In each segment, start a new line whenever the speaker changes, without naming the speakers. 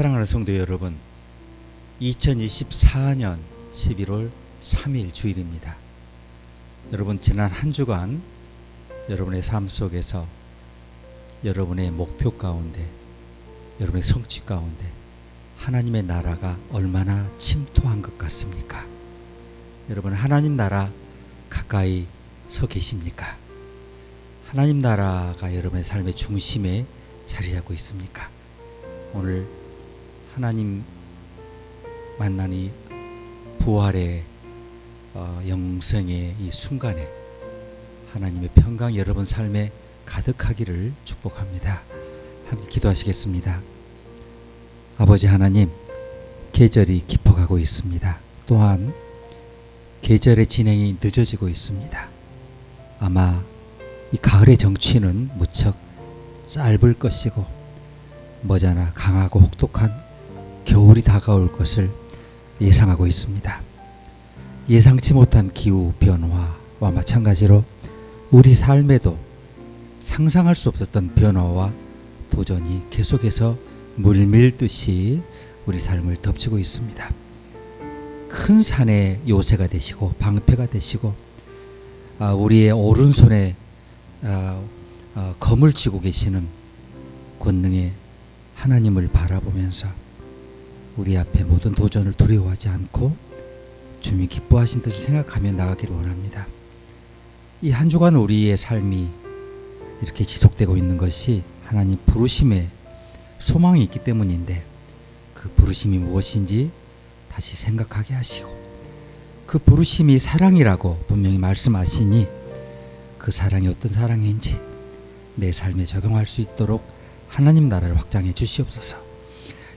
사랑하는 성도 여러분, 2024년 11월 3일 주일입니다. 여러분, 지난 한 주간 여러분의 삶 속에서 여러분의 목표 가운데, 여러분의 성취 가운데 하나님의 나라가 얼마나 침투한 것 같습니까? 여러분, 하나님 나라 가까이 서 계십니까? 하나님 나라가 여러분의 삶의 중심에 자리하고 있습니까? 오늘 하나님 만나니 부활의 영생의 이 순간에 하나님의 평강 여러분 삶에 가득하기를 축복합니다. 함께 기도하시겠습니다. 아버지 하나님, 계절이 깊어가고 있습니다. 또한 계절의 진행이 늦어지고 있습니다. 아마 이 가을의 정취는 무척 짧을 것이고 머지않아 강하고 혹독한 겨울이 다가올 것을 예상하고 있습니다. 예상치 못한 기후 변화와 마찬가지로 우리 삶에도 상상할 수 없었던 변화와 도전이 계속해서 물밀듯이 우리 삶을 덮치고 있습니다. 큰 산의 요새가 되시고 방패가 되시고 우리의 오른손에 검을 쥐고 계시는 권능의 하나님을 바라보면서 우리 앞에 모든 도전을 두려워하지 않고 주님이 기뻐하신 뜻을 생각하며 나가기를 원합니다. 이 한 주간 우리의 삶이 이렇게 지속되고 있는 것이 하나님 부르심에 소망이 있기 때문인데, 그 부르심이 무엇인지 다시 생각하게 하시고, 그 부르심이 사랑이라고 분명히 말씀하시니 그 사랑이 어떤 사랑인지 내 삶에 적용할 수 있도록 하나님 나라를 확장해 주시옵소서.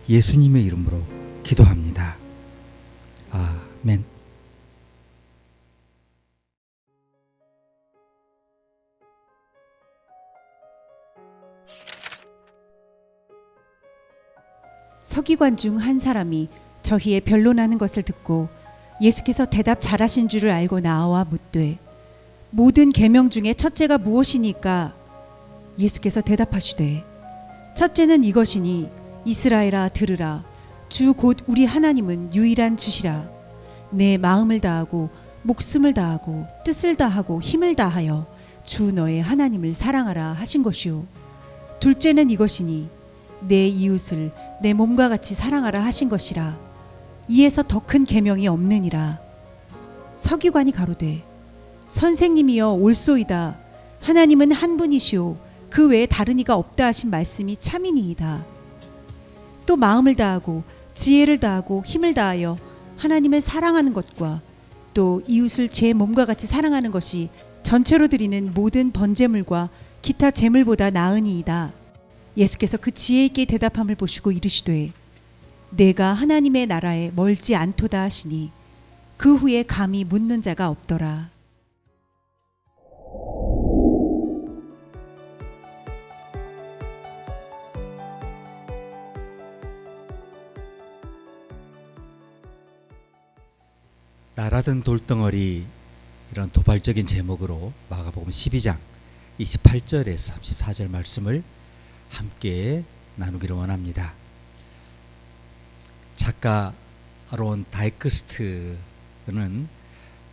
예수님의 이름으로 기도합니다. 아멘.
서기관 중 한 사람이 저희의 변론하는 것을 듣고 예수께서 대답 잘하신 줄을 알고 나와 묻되, 모든 계명 중에 첫째가 무엇이니까? 예수께서 대답하시되, 첫째는 이것이니 이스라엘아 들으라. 주 곧 우리 하나님은 유일한 주시라. 내 마음을 다하고 목숨을 다하고 뜻을 다하고 힘을 다하여 주 너의 하나님을 사랑하라 하신 것이요. 둘째는 이것이니 내 이웃을 내 몸과 같이 사랑하라 하신 것이라. 이에서 더 큰 계명이 없느니라. 서기관이 가로되, 선생님이여 옳소이다. 하나님은 한 분이시오 그 외에 다른 이가 없다 하신 말씀이 참이니이다. 또 마음을 다하고 지혜를 다하고 힘을 다하여 하나님을 사랑하는 것과 또 이웃을 제 몸과 같이 사랑하는 것이 전체로 드리는 모든 번제물과 기타 제물보다 나으니이다. 예수께서 그 지혜 있게 대답함을 보시고 이르시되, 내가 하나님의 나라에 멀지 않도다 하시니 그 후에 감히 묻는 자가 없더라.
나라든 돌덩어리, 이런 도발적인 제목으로 마가복음 12장 28절에서 34절 말씀을 함께 나누기를 원합니다. 작가 아론 다이크스트는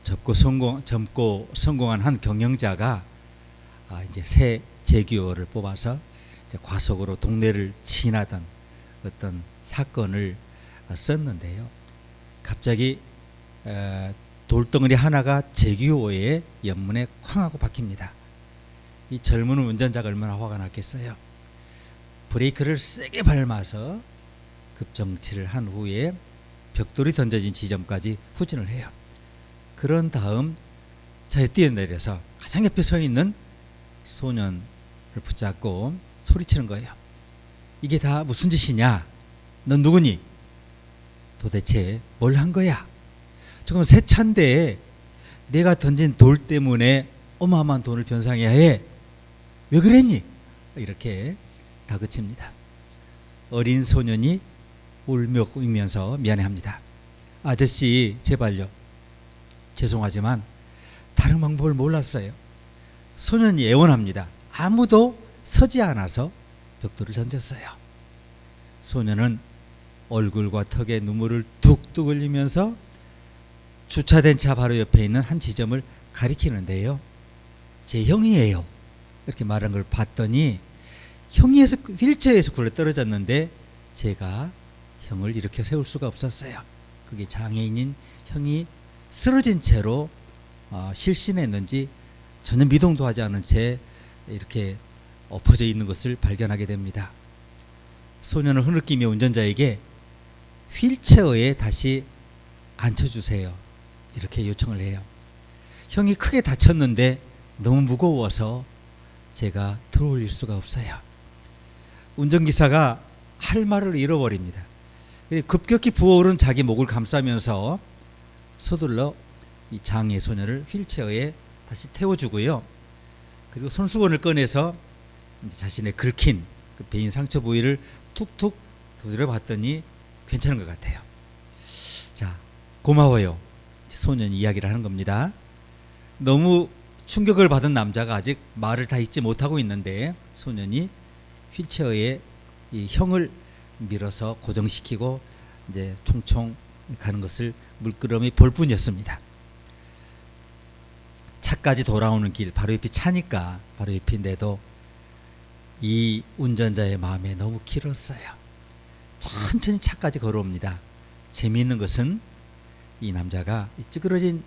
젊고 성공한 한 경영자가 이제 새 제기어를 뽑아서 이제 과속으로 동네를 지나던 어떤 사건을 썼는데요. 갑자기 돌덩어리 하나가 제기호의 옆문에 쾅 하고 박힙니다. 이 젊은 운전자가 얼마나 화가 났겠어요. 브레이크를 세게 밟아서 급정치를 한 후에 벽돌이 던져진 지점까지 후진을 해요. 그런 다음 차에 뛰어내려서 가장 옆에 서 있는 소년을 붙잡고 소리치는 거예요. 이게 다 무슨 짓이냐? 넌 누구니? 도대체 뭘 한 거야? 조금 새 차인데 내가 던진 돌 때문에 어마어마한 돈을 변상해야 해. 왜 그랬니? 이렇게 다그칩니다. 어린 소년이 울면서 미안해합니다. 아저씨, 제발요. 죄송하지만 다른 방법을 몰랐어요. 소년이 애원합니다. 아무도 서지 않아서 벽돌을 던졌어요. 소년은 얼굴과 턱에 눈물을 뚝뚝 흘리면서 주차된 차 바로 옆에 있는 한 지점을 가리키는데요. 제 형이에요. 이렇게 말한 걸 봤더니 형이 휠체어에서 굴러 떨어졌는데 제가 형을 일으켜 세울 수가 없었어요. 그게 장애인인 형이 쓰러진 채로 실신했는지 전혀 미동도 하지 않은 채 이렇게 엎어져 있는 것을 발견하게 됩니다. 소년은 흐느끼며 운전자에게 휠체어에 다시 앉혀주세요. 이렇게 요청을 해요. 형이 크게 다쳤는데 너무 무거워서 제가 들어올릴 수가 없어요. 운전기사가 할 말을 잃어버립니다. 급격히 부어오른 자기 목을 감싸면서 서둘러 이 장애 소년을 휠체어에 다시 태워주고요. 그리고 손수건을 꺼내서 자신의 긁힌 그 베인 상처 부위를 툭툭 두드려 봤더니 괜찮은 것 같아요. 자, 고마워요. 소년이 이야기를 하는 겁니다. 너무 충격을 받은 남자가 아직 말을 다 잊지 못하고 있는데 소년이 휠체어에 이 형을 밀어서 고정시키고 이제 총총 가는 것을 물끄러미 볼 뿐이었습니다. 차까지 돌아오는 길 바로 옆이 차니까 바로 옆인데도 이 운전자의 마음에 너무 길었어요. 천천히 차까지 걸어옵니다. 재미있는 것은 이 남자가 이 찌그러진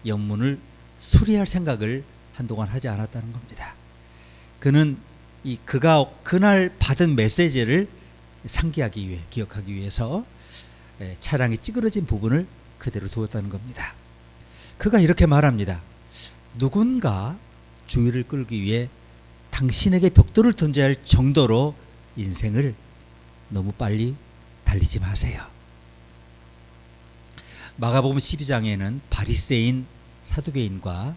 영문을 수리할 생각을 한동안 하지 않았다는 겁니다. 그는 그가 그날 받은 메시지를 상기하기 위해, 기억하기 위해서 차량이 찌그러진 부분을 그대로 두었다는 겁니다. 그가 이렇게 말합니다. 누군가 주의를 끌기 위해 당신에게 벽돌을 던져야 할 정도로 인생을 너무 빨리 달리지 마세요. 마가복음 12장에는 바리새인 사두개인과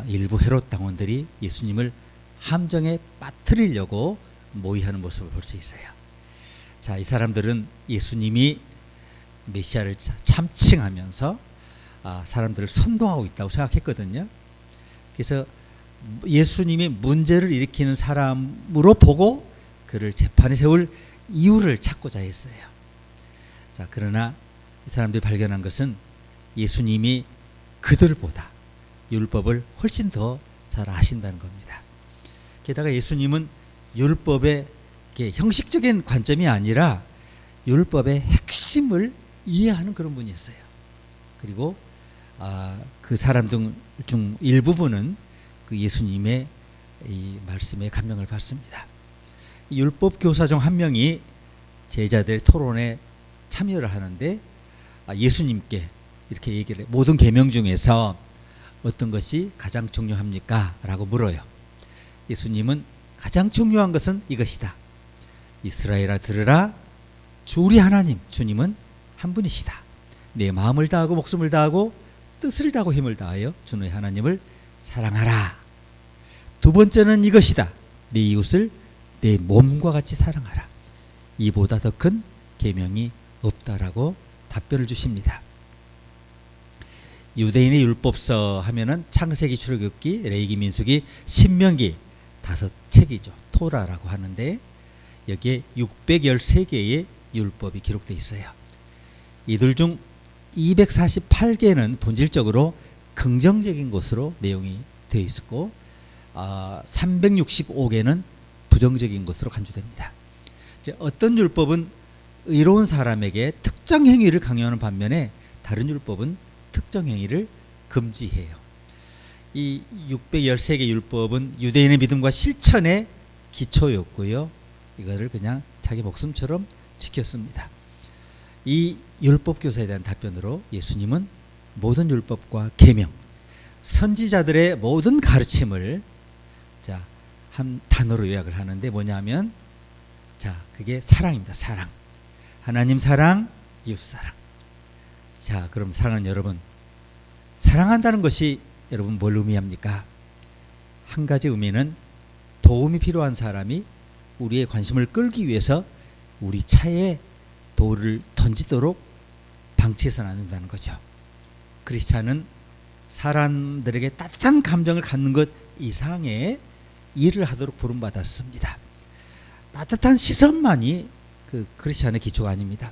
일부 헤롯 당원들이 예수님을 함정에 빠뜨리려고 모의하는 모습을 볼 수 있어요. 자, 이 사람들은 예수님이 메시아를 참칭하면서 사람들을 선동하고 있다고 생각했거든요. 그래서 예수님이 문제를 일으키는 사람으로 보고 그를 재판에 세울 이유를 찾고자 했어요. 자, 그러나 이 사람들이 발견한 것은 예수님이 그들보다 율법을 훨씬 더 잘 아신다는 겁니다. 게다가 예수님은 율법의 형식적인 관점이 아니라 율법의 핵심을 이해하는 그런 분이었어요. 그리고 그 사람 중 일부분은 그 예수님의 이 말씀에 감명을 받습니다. 율법 교사 중 한 명이 제자들의 토론에 참여를 하는데 예수님께 이렇게 얘기를 해요. 모든 계명 중에서 어떤 것이 가장 중요합니까? 라고 물어요. 예수님은 가장 중요한 것은 이것이다. 이스라엘아 들으라. 주 우리 하나님 주님은 한 분이시다. 내 마음을 다하고 목숨을 다하고 뜻을 다하고 힘을 다하여 주 너의 하나님을 사랑하라. 두 번째는 이것이다. 내 이웃을 내 몸과 같이 사랑하라. 이보다 더 큰 계명이 없다라고 답변을 주십니다. 유대인의 율법서 하면은 창세기, 출애굽기, 레위기, 민수기, 신명기 5책이죠. 토라라고 하는데 여기에 613개의 율법이 기록되어 있어요. 이들 중 248개는 본질적으로 긍정적인 것으로 내용이 되어 있었고 365개는 부정적인 것으로 간주됩니다. 어떤 율법은 의로운 사람에게 특정 행위를 강요하는 반면에 다른 율법은 특정 행위를 금지해요. 이 613개 율법은 유대인의 믿음과 실천의 기초였고요. 이거를 그냥 자기 목숨처럼 지켰습니다. 이 율법 교사에 대한 답변으로 예수님은 모든 율법과 계명, 선지자들의 모든 가르침을 한 단어로 요약을 하는데 뭐냐면 그게 사랑입니다. 사랑. 하나님 사랑, 이웃 사랑. 자, 그럼 사랑하는 여러분, 사랑한다는 것이 여러분 뭘 의미합니까? 한 가지 의미는 도움이 필요한 사람이 우리의 관심을 끌기 위해서 우리 차에 돌을 던지도록 방치해서는 안 된다는 거죠. 크리스찬은 사람들에게 따뜻한 감정을 갖는 것 이상의 일을 하도록 부름받았습니다. 따뜻한 시선만이 그 크리스찬의 기초가 아닙니다.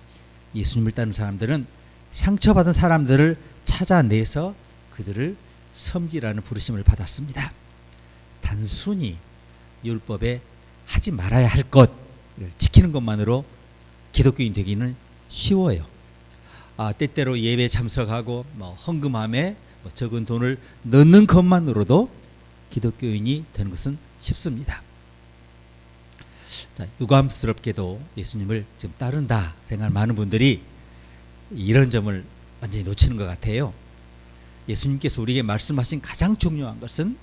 예수님을 따르는 사람들은 상처받은 사람들을 찾아내서 그들을 섬기라는 부르심을 받았습니다. 단순히 율법에 하지 말아야 할 것을 지키는 것만으로 기독교인 되기는 쉬워요. 때때로 예배 참석하고 헌금함에 적은 돈을 넣는 것만으로도 기독교인이 되는 것은 쉽습니다. 자, 유감스럽게도 예수님을 지금 따른다 생각하는 많은 분들이 이런 점을 완전히 놓치는 것 같아요. 예수님께서 우리에게 말씀하신 가장 중요한 것은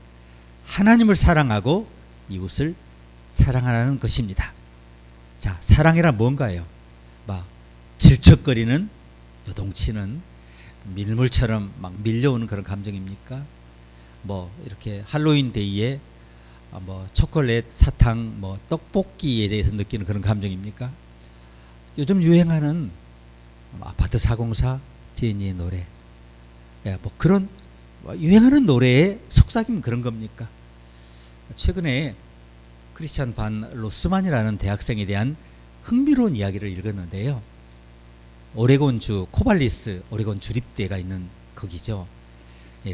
하나님을 사랑하고 이웃을 사랑하라는 것입니다. 자, 사랑이란 뭔가요? 막 질척거리는 요동치는 밀물처럼 막 밀려오는 그런 감정입니까? 이렇게 할로윈 데이에 초콜릿, 사탕, 떡볶이에 대해서 느끼는 그런 감정입니까? 요즘 유행하는 아파트 404 제니의 노래, 그런 유행하는 노래의 속삭임 그런 겁니까? 최근에 크리스찬 반 로스만이라는 대학생에 대한 흥미로운 이야기를 읽었는데요. 오레곤주 코발리스 오레곤 주립대가 있는 거기죠.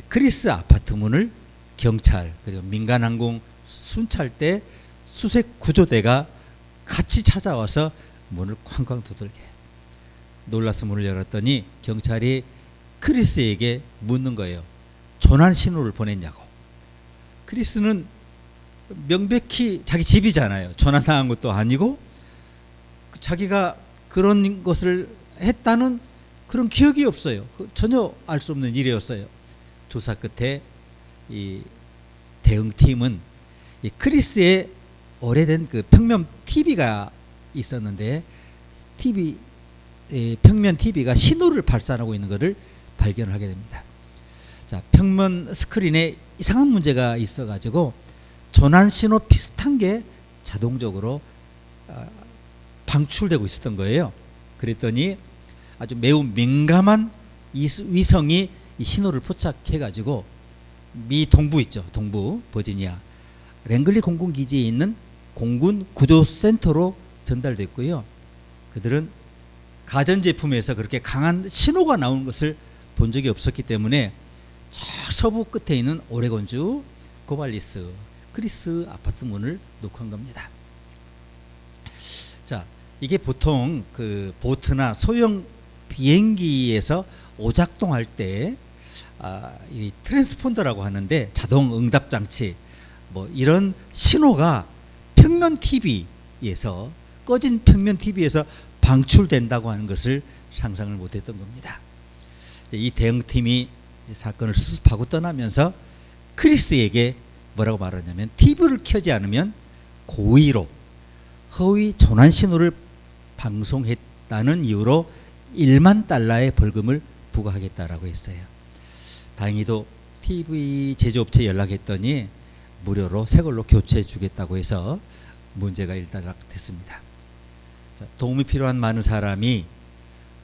크리스 아파트 문을 경찰 그리고 민간항공 순찰대 수색 구조대가 같이 찾아와서 문을 쾅쾅 두들게. 놀라서 문을 열었더니 경찰이 크리스에게 묻는 거예요. 조난 신호를 보냈냐고. 크리스는 명백히 자기 집이잖아요. 조난당한 것도 아니고 자기가 그런 것을 했다는 그런 기억이 없어요. 전혀 알 수 없는 일이었어요. 조사 끝에 이 대응팀은 이 크리스의 오래된 그 평면 TV가 있었는데 평면 TV가 신호를 발산하고 있는 것을 발견을 하게 됩니다. 자, 평면 스크린에 이상한 문제가 있어가지고 조난 신호 비슷한 게 자동적으로 방출되고 있었던 거예요. 그랬더니 아주 매우 민감한 위성이 이 신호를 포착해가지고 미 동부 있죠. 동부 버지니아 랭글리 공군기지에 있는 공군 구조센터로 전달됐고요. 그들은 가전제품에서 그렇게 강한 신호가 나오는 것을 본 적이 없었기 때문에 저 서부 끝에 있는 오레곤주 코발리스 크리스 아파트 문을 녹화한 겁니다. 자, 이게 보통 그 보트나 소형 비행기에서 오작동할 때 이 트랜스폰더라고 하는데 자동 응답 장치 이런 신호가 평면 TV에서 꺼진 평면 TV에서 방출된다고 하는 것을 상상을 못했던 겁니다. 이 대응팀이 사건을 수습하고 떠나면서 크리스에게 뭐라고 말하냐면 TV를 켜지 않으면 고의로 허위 조난 신호를 방송했다는 이유로 1만 달러의 벌금을 부과하겠다라고 했어요. 다행히도 TV 제조업체에 연락했더니 무료로 새 걸로 교체해 주겠다고 해서 문제가 일단락됐습니다. 도움이 필요한 많은 사람이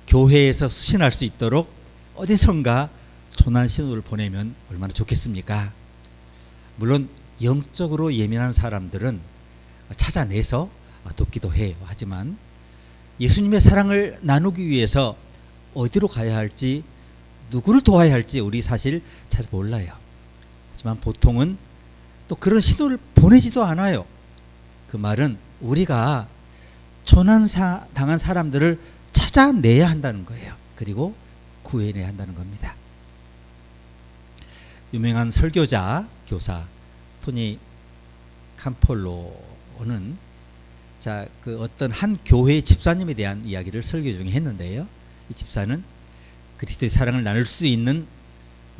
교회에서 수신할 수 있도록 어디선가 조난 신호를 보내면 얼마나 좋겠습니까? 물론 영적으로 예민한 사람들은 찾아내서 돕기도 해요. 하지만 예수님의 사랑을 나누기 위해서 어디로 가야 할지 누구를 도와야 할지 우리 사실 잘 몰라요. 하지만 보통은 또 그런 신호를 보내지도 않아요. 그 말은 우리가 조난당한 사람들을 찾아내야 한다는 거예요. 그리고 구해내야 한다는 겁니다. 유명한 설교자, 교사 토니 캄폴로는 그 어떤 한 교회의 집사님에 대한 이야기를 설교 중에 했는데요. 이 집사는 그리스도의 사랑을 나눌 수 있는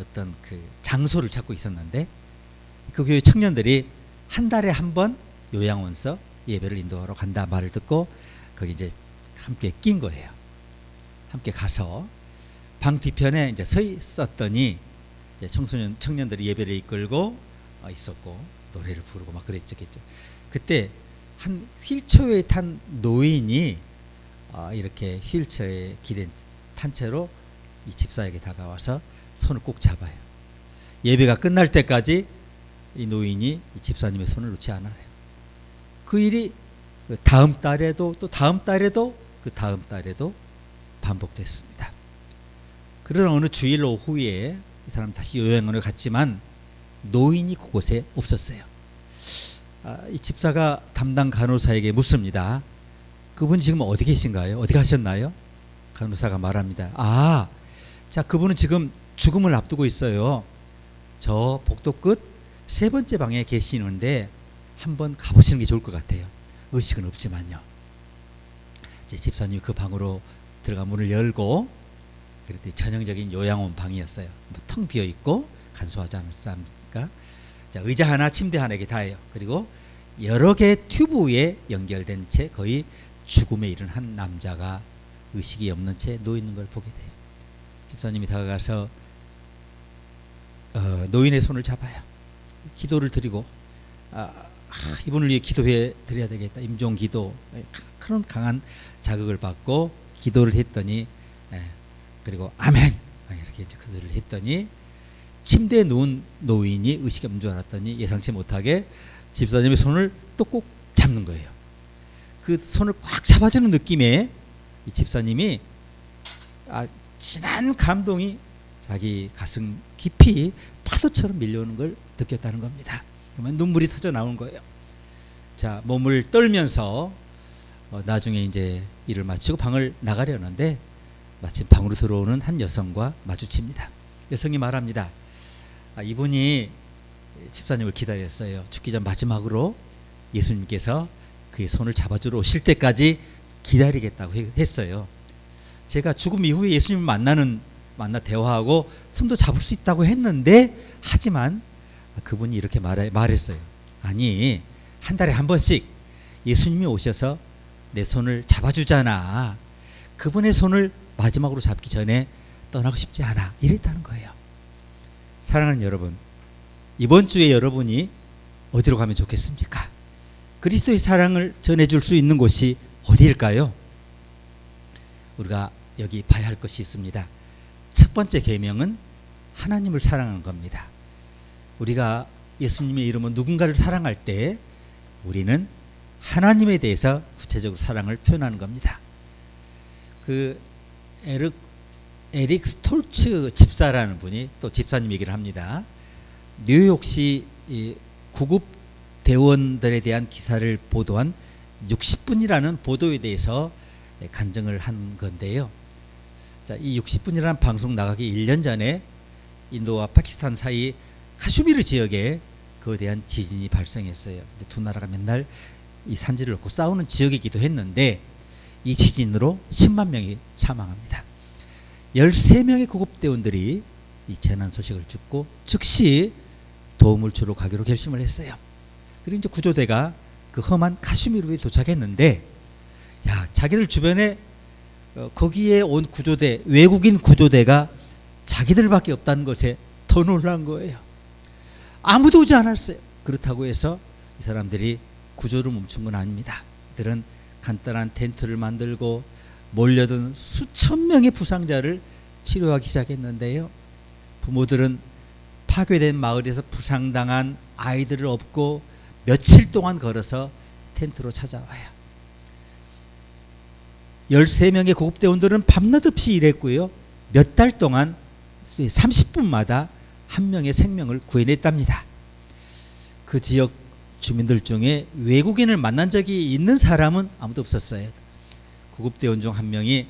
어떤 그 장소를 찾고 있었는데 그 교회 청년들이 한 달에 한 번 요양원서 예배를 인도하러 간다 말을 듣고 거기 이제 함께 낀 거예요. 함께 가서 방 뒤편에 이제 서 있었더니 이제 청년들이 예배를 이끌고 있었고 노래를 부르고 막 그랬죠. 그때 한 휠체어에 탄 노인이 이렇게 휠체어에 기댄 탄 채로 이 집사에게 다가와서 손을 꼭 잡아요. 예배가 끝날 때까지 이 노인이 이 집사님의 손을 놓지 않아요. 그 일이 다음 달에도 또 다음 달에도 그 다음 달에도 반복됐습니다. 그러나 어느 주일 오후에 이 사람 다시 요양원에 갔지만 노인이 그곳에 없었어요. 이 집사가 담당 간호사에게 묻습니다. 그분 지금 어디 계신가요? 어디 가셨나요? 간호사가 말합니다. 자, 그분은 지금 죽음을 앞두고 있어요. 저 복도 끝 세 번째 방에 계시는데 한번 가보시는 게 좋을 것 같아요. 의식은 없지만요. 이제 집사님이 그 방으로 들어가 문을 열고, 그랬더니 전형적인 요양원 방이었어요. 텅 비어 있고 간소하지 않습니까? 자, 의자 하나, 침대 하나, 이게 다예요. 그리고 여러 개의 튜브에 연결된 채 거의 죽음에 이른 한 남자가 의식이 없는 채 누워 있는 걸 보게 돼요. 집사님이 다가가서 노인의 손을 잡아요. 기도를 드리고, 이분을 위해 기도해 드려야 되겠다. 임종 기도, 그런 강한 자극을 받고 기도를 했더니, 그리고 아멘 이렇게 이제 그 소리를 했더니, 침대에 누운 노인이 의식이 없는 줄 알았더니 예상치 못하게 집사님의 손을 또 꼭 잡는 거예요. 그 손을 꽉 잡아주는 느낌에 이 집사님이 진한 감동이 자기 가슴 깊이 파도처럼 밀려오는 걸 느꼈다는 겁니다. 그러면 눈물이 터져 나온 거예요. 자, 몸을 떨면서 나중에 이제 일을 마치고 방을 나가려는데 마침 방으로 들어오는 한 여성과 마주칩니다. 여성이 말합니다. 이분이 집사님을 기다렸어요. 죽기 전 마지막으로 예수님께서 그의 손을 잡아주러 오실 때까지 기다리겠다고 했어요. 제가 죽음 이후에 예수님을 만나 대화하고 손도 잡을 수 있다고 했는데, 하지만 그분이 이렇게 말했어요. 아니, 한 달에 한 번씩 예수님이 오셔서 내 손을 잡아주잖아. 그분의 손을 마지막으로 잡기 전에 떠나고 싶지 않아. 이랬다는 거예요. 사랑하는 여러분, 이번 주에 여러분이 어디로 가면 좋겠습니까? 그리스도의 사랑을 전해줄 수 있는 곳이 어디일까요? 우리가 여기 봐야 할 것이 있습니다. 첫 번째 계명은 하나님을 사랑하는 겁니다. 우리가 예수님의 이름으로 누군가를 사랑할 때 우리는 하나님에 대해서 구체적으로 사랑을 표현하는 겁니다. 그 에릭 스톨츠 집사라는 분이 또 집사님 얘기를 합니다. 뉴욕시 구급 대원들에 대한 기사를 보도한 60분이라는 보도에 대해서 간증을 한 건데요. 자, 이 60분이라는 방송 나가기 1년 전에 인도와 파키스탄 사이 카슈미르 지역에 거대한 지진이 발생했어요. 두 나라가 맨날 이 산지를 놓고 싸우는 지역이기도 했는데, 이 지진으로 10만 명이 사망합니다. 13명의 구급대원들이 이 재난 소식을 듣고 즉시 도움을 주러 가기로 결심을 했어요. 그리고 이제 구조대가 그 험한 카슈미르에 도착했는데, 자기들 주변에 거기에 온 구조대, 외국인 구조대가 자기들밖에 없다는 것에 더 놀란 거예요. 아무도 오지 않았어요. 그렇다고 해서 이 사람들이 구조를 멈춘 건 아닙니다. 이들은 간단한 텐트를 만들고 몰려든 수천 명의 부상자를 치료하기 시작했는데요. 부모들은 파괴된 마을에서 부상당한 아이들을 업고 며칠 동안 걸어서 텐트로 찾아와요. 13명의 구급대원들은 밤낮 없이 일했고요. 몇 달 동안 30분마다 한 명의 생명을 구해냈답니다. 그 지역 주민들 중에 외국인을 만난 적이 있는 사람은 아무도 없었어요. 구급대원 중 한 명이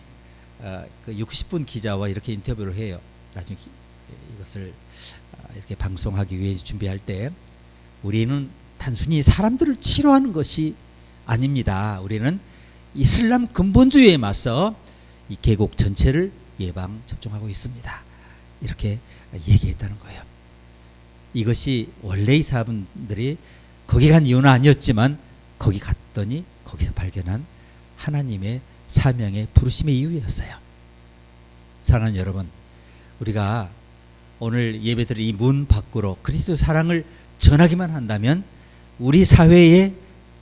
그 60분 기자와 이렇게 인터뷰를 해요. 나중에 이것을 이렇게 방송하기 위해 준비할 때, 우리는 단순히 사람들을 치료하는 것이 아닙니다. 우리는 이슬람 근본주의에 맞서 이 계곡 전체를 예방 접종하고 있습니다. 이렇게 얘기했다는 거예요. 이것이 원래 이 사람들이 거기 간 이유는 아니었지만 거기 갔더니 거기서 발견한 하나님의 사명의 부르심의 이유였어요. 사랑하는 여러분, 우리가 오늘 예배드린 이 문 밖으로 그리스도 사랑을 전하기만 한다면 우리 사회에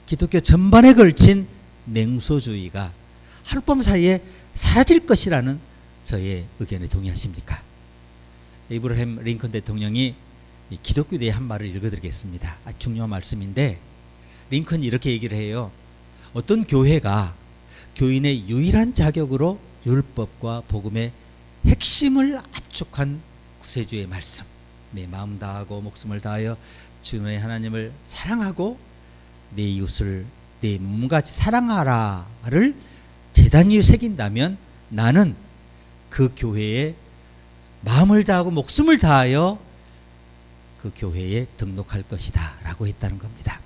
기독교 전반에 걸친 냉소주의가 하룻밤 사이에 사라질 것이라는 저의 의견에 동의하십니까? 이브라임 링컨 대통령이 기독교대에 한 말을 읽어드리겠습니다. 아주 중요한 말씀인데, 링컨이 이렇게 얘기를 해요. 어떤 교회가 교인의 유일한 자격으로 율법과 복음의 핵심을 압축한 구세주의 말씀. 내 마음 다하고 목숨을 다하여 주 너의 하나님을 사랑하고 내 이웃을 내 몸같이 사랑하라를 제단 위에 새긴다면 나는 그 교회에 마음을 다하고 목숨을 다하여 그 교회에 등록할 것이다 라고 했다는 겁니다.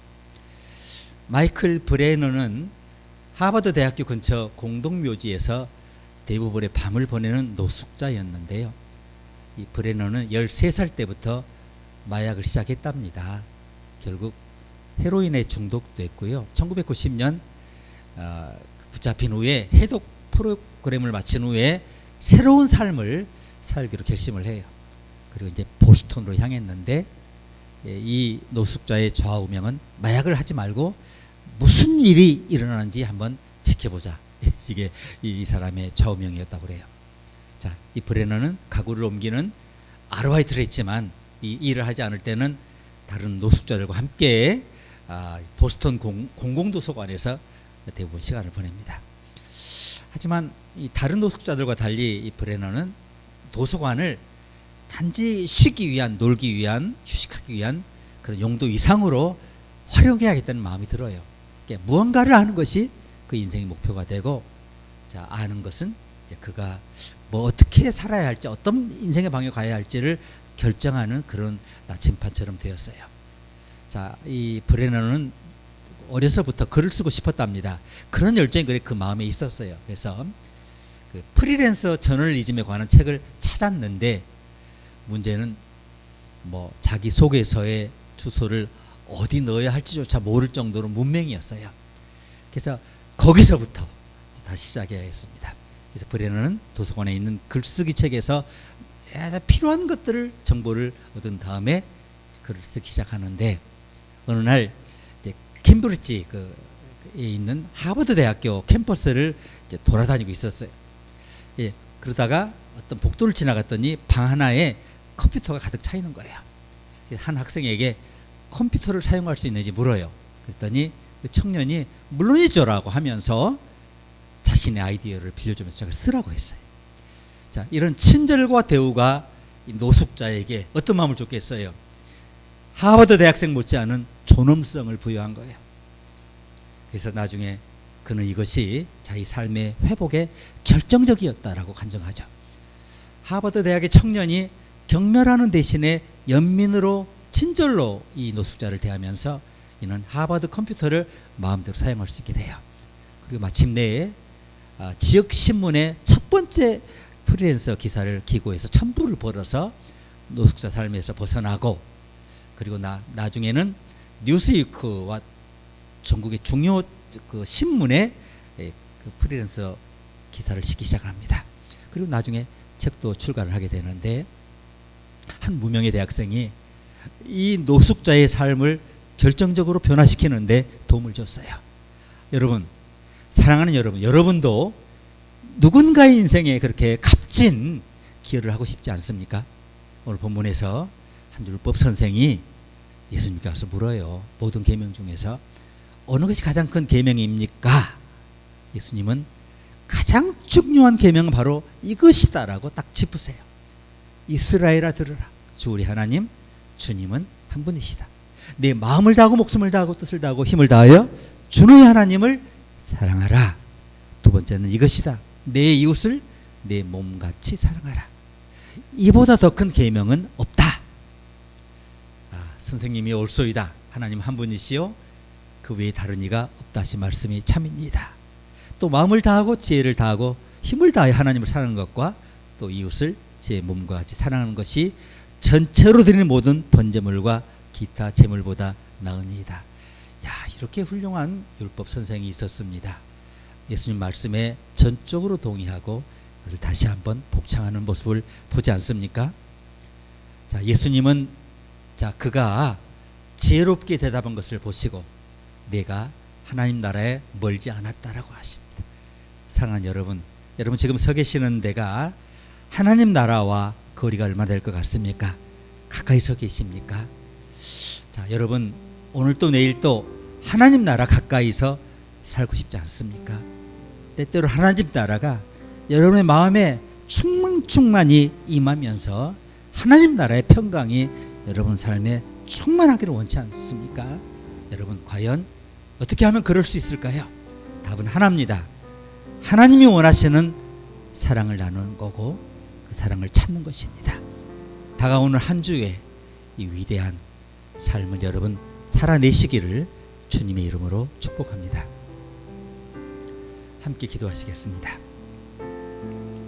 마이클 브레너는 하버드 대학교 근처 공동묘지에서 대부분의 밤을 보내는 노숙자였는데요. 이 브레너는 13살 때부터 마약을 시작했답니다. 결국 헤로인에 중독됐고요. 1990년 붙잡힌 후에 해독 프로그램을 마친 후에 새로운 삶을 살기로 결심을 해요. 그리고 이제 보스턴으로 향했는데 이 노숙자의 좌우명은 마약을 하지 말고 무슨 일이 일어나는지 한번 지켜보자. 이게 이 사람의 좌우명이었다고 그래요. 자, 이 브레너는 가구를 옮기는 아르바이트를 했지만 이 일을 하지 않을 때는 다른 노숙자들과 함께 보스턴 공공도서관에서 대부분 시간을 보냅니다. 하지만 이 다른 노숙자들과 달리 이 브레너는 도서관을 단지 쉬기 위한, 놀기 위한, 휴식하기 위한 그런 용도 이상으로 활용해야겠다는 마음이 들어요. 그러니까 무언가를 아는 것이 그 인생의 목표가 되고, 자, 아는 것은 이제 그가 뭐 어떻게 살아야 할지, 어떤 인생의 방향에 가야 할지를 결정하는 그런 나침판처럼 되었어요. 자, 이 브레너는 어려서부터 글을 쓰고 싶었답니다. 그런 열정이 그 마음에 있었어요. 그래서 그 프리랜서 저널리즘에 관한 책을 찾았는데 문제는 뭐 자기 소개서에 주소를 어디 넣어야 할지조차 모를 정도로 문맹이었어요. 그래서 거기서부터 다시 시작해야겠습니다. 그래서 브레너는 도서관에 있는 글쓰기 책에서 필요한 것들을 정보를 얻은 다음에 글을 쓰기 시작하는데 어느 날 이제 캠브리지에 있는 하버드 대학교 캠퍼스를 이제 돌아다니고 있었어요. 예, 그러다가 어떤 복도를 지나갔더니 방 하나에 컴퓨터가 가득 차 있는 거예요. 한 학생에게 컴퓨터를 사용할 수 있는지 물어요. 그랬더니 그 청년이 물론이죠라고 하면서 자신의 아이디어를 빌려주면서 저걸 쓰라고 했어요. 자, 이런 친절과 대우가 이 노숙자에게 어떤 마음을 줬겠어요? 하버드 대학생 못지않은 존엄성을 부여한 거예요. 그래서 나중에 그는 이것이 자기 삶의 회복에 결정적이었다라고 간증하죠. 하버드 대학의 청년이 경멸하는 대신에 연민으로 친절로 이 노숙자를 대하면서 이는 하버드 컴퓨터를 마음대로 사용할 수 있게 돼요. 그리고 마침내 지역 신문의 첫 번째 프리랜서 기사를 기고해서 천불을 벌어서 노숙자 삶에서 벗어나고, 그리고 나중에는 뉴스위크와 전국의 중요 그 신문에 그 프리랜서 기사를 싣기 시작합니다. 그리고 나중에 책도 출간을 하게 되는데, 한 무명의 대학생이 이 노숙자의 삶을 결정적으로 변화시키는데 도움을 줬어요. 여러분, 사랑하는 여러분, 여러분도 누군가의 인생에 그렇게 값진 기여를 하고 싶지 않습니까? 오늘 본문에서 한 율법 선생이 예수님께 와서 물어요. 모든 계명 중에서 어느 것이 가장 큰 계명입니까? 예수님은 가장 중요한 계명은 바로 이것이다라고 딱 짚으세요. 이스라엘아 들으라. 주 우리 하나님 주님은 한 분이시다. 내 마음을 다하고 목숨을 다하고 뜻을 다하고 힘을 다하여 주 너의 하나님을 사랑하라. 두 번째는 이것이다. 내 이웃을 내 몸같이 사랑하라. 이보다 더 큰 계명은 없다. 선생님이 옳소이다. 하나님 한 분이시요 그 외에 다른 이가 없다 하신 말씀이 참입니다. 또 마음을 다하고 지혜를 다하고 힘을 다하여 하나님을 사랑하는 것과 또 이웃을 제 몸과 같이 사랑하는 것이 전체로 드리는 모든 번제물과 기타 제물보다 나으니이다. 야, 이렇게 훌륭한 율법 선생이 있었습니다. 예수님 말씀에 전적으로 동의하고 그를 다시 한번 복창하는 모습을 보지 않습니까? 자, 예수님은 그가 지혜롭게 대답한 것을 보시고 내가 하나님 나라에 멀지 않았다라고 하십니다. 사랑하는 여러분, 여러분 지금 서 계시는 데가 하나님 나라와 거리가 얼마 될 것 같습니까? 가까이 서 계십니까? 자, 여러분 오늘 또 내일 또 하나님 나라 가까이서 살고 싶지 않습니까? 때때로 하나님 나라가 여러분의 마음에 충만히 임하면서 하나님 나라의 평강이 여러분 삶에 충만하기를 원치 않습니까? 여러분 과연 어떻게 하면 그럴 수 있을까요? 답은 하나입니다. 하나님이 원하시는 사랑을 나누는 거고 그 사랑을 찾는 것입니다. 다가오는 한 주에 이 위대한 삶을 여러분 살아내시기를 주님의 이름으로 축복합니다. 함께 기도하시겠습니다.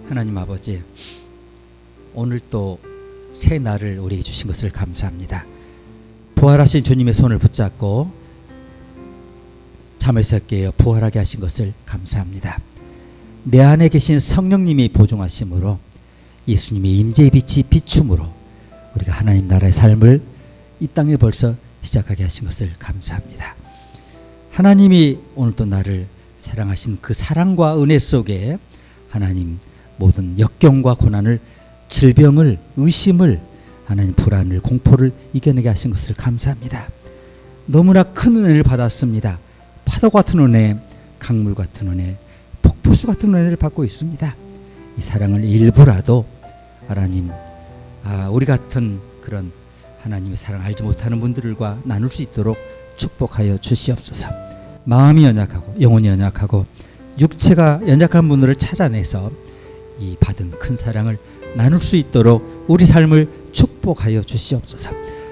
하나님 아버지, 오늘 또 새 날을 우리에게 주신 것을 감사합니다. 부활하신 주님의 손을 붙잡고 잠에서 깨어 부활하게 하신 것을 감사합니다. 내 안에 계신 성령님이 보증하심으로 예수님의 임재의 빛이 비춤으로 우리가 하나님 나라의 삶을 이 땅에 벌써 시작하게 하신 것을 감사합니다. 하나님이 오늘도 나를 사랑하신 그 사랑과 은혜 속에 하나님 모든 역경과 고난을, 질병을, 의심을, 하나님 불안을, 공포를 이겨내게 하신 것을 감사합니다. 너무나 큰 은혜를 받았습니다. 파도 같은 은혜, 강물 같은 은혜, 폭포수 같은 은혜를 받고 있습니다. 이 사랑을 일부라도 하나님, 우리 같은 그런 하나님의 사랑을 알지 못하는 분들과 나눌 수 있도록 축복하여 주시옵소서. 마음이 연약하고 영혼이 연약하고 육체가 연약한 분들을 찾아내서 이 받은 큰 사랑을 나눌 수 있도록 우리 삶을 축복하여 주시옵소서.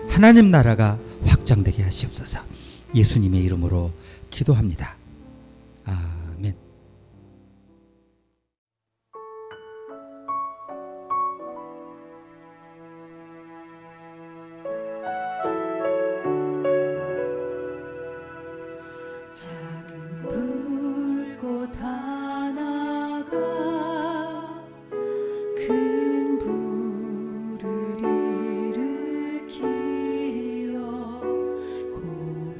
하나님 나라가 확장되게 하시옵소서. 예수님의 이름으로 기도합니다. 아멘.
작은 불꽃 하나가 큰 불을 일으키어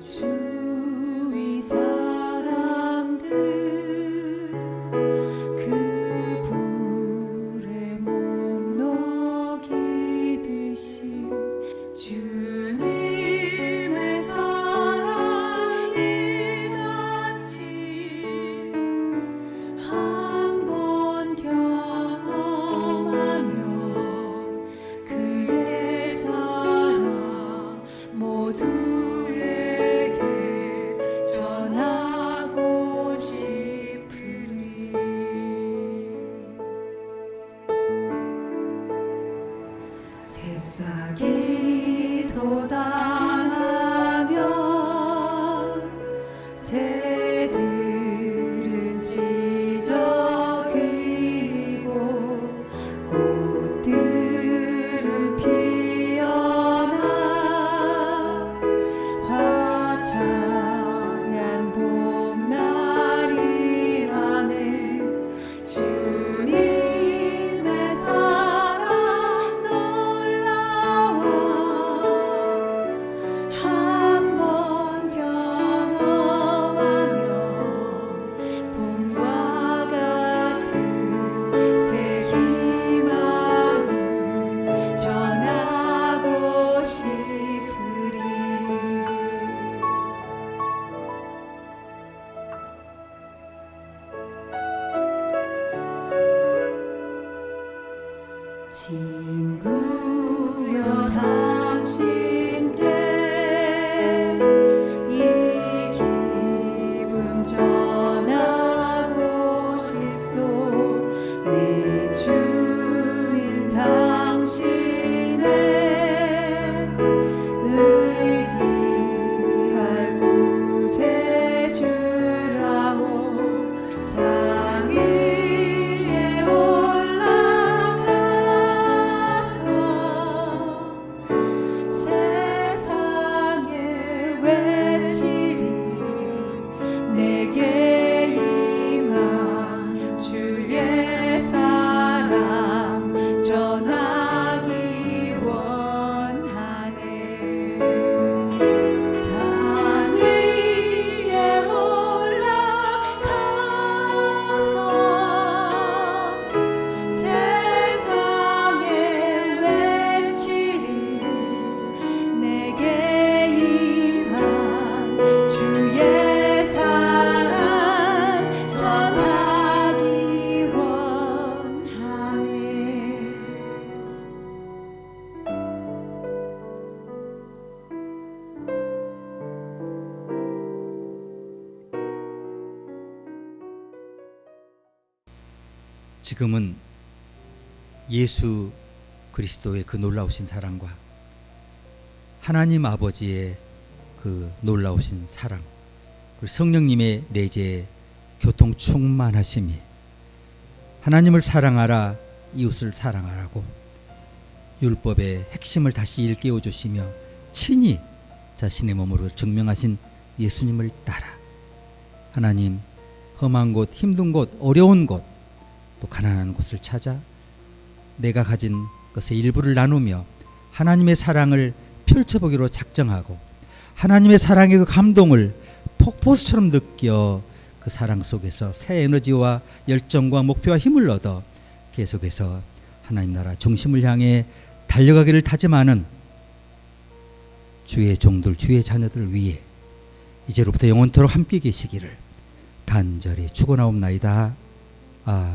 고주위 사람들
지금은 예수 그리스도의 그 놀라우신 사랑과 하나님 아버지의 그 놀라우신 사랑, 그리고 성령님의 내재의 교통 충만하심이 하나님을 사랑하라, 이웃을 사랑하라고 율법의 핵심을 다시 일깨워 주시며 친히 자신의 몸으로 증명하신 예수님을 따라 하나님, 험한 곳, 힘든 곳, 어려운 곳, 또 가난한 곳을 찾아 내가 가진 것의 일부를 나누며 하나님의 사랑을 펼쳐보기로 작정하고 하나님의 사랑의 그 감동을 폭포수처럼 느껴 그 사랑 속에서 새 에너지와 열정과 목표와 힘을 얻어 계속해서 하나님 나라 중심을 향해 달려가기를 다짐하는 주의 종들, 주의 자녀들 위해 이제로부터 영원토록 함께 계시기를 간절히 축원하옵나이다. 아멘.